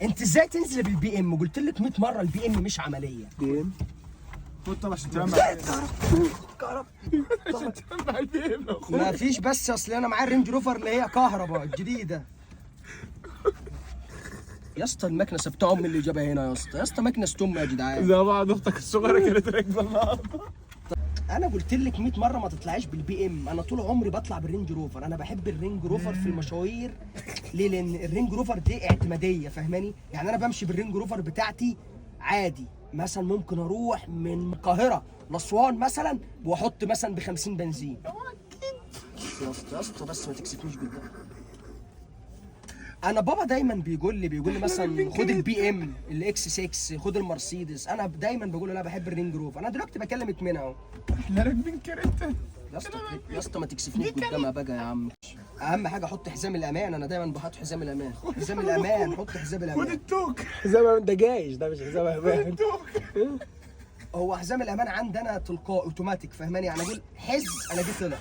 انت ازاي تنزل بالبي ام؟ قلت لك 100 مره البي ام مش عمليه. بي ام خد طبعا عشان تنام كهرب عشان تنام مع البي ام. ما فيش، بس اصل انا معايا الرينج روفر اللي هي كهرباء الجديده. يا اسطى المكنسه بتاع امي اللي جابها هنا يا اسطى، يا اسطى مكنسه امي يا جدعان. زي بعض اختك الصغيره كانت راكبه النهارده. انا قلت لك 100 مره ما تطلعيش بالبي ام، انا طول عمري بطلع بالرينج روفر، انا بحب الرينج روفر في المشاوير. ليه؟ لان الرينج روفر دي اعتماديه، فاهماني؟ يعني انا بمشي بالرينج روفر بتاعتي عادي، مثلا ممكن اروح من القاهره لاسوان مثلا واحط مثلا ب 50 بنزين. يا اسطى يا اسطى بس ما تكسفنيش بالله. انا بابا دايما بيقول لي مثلا خد البي ام الاكس 6، خد المرسيدس، انا دايما بقول له لا بحب الرينج روفر. انا دلوقتي بكلمك منها اهو. احنا راكبين كاريتا. يا اسطى ما تكسفنيش قدامها بقى يا عم. اهم حاجه حط حزام الامان، انا دايما بحط حزام الامان. حزام الامان، حط حزام خد الامان. التوك. حزام ده جايش، ده مش حزام امان. التوك. هو حزام الامان عندنا تلقائي اوتوماتيك، فاهماني؟ يعني اقول حز انا دي طلع.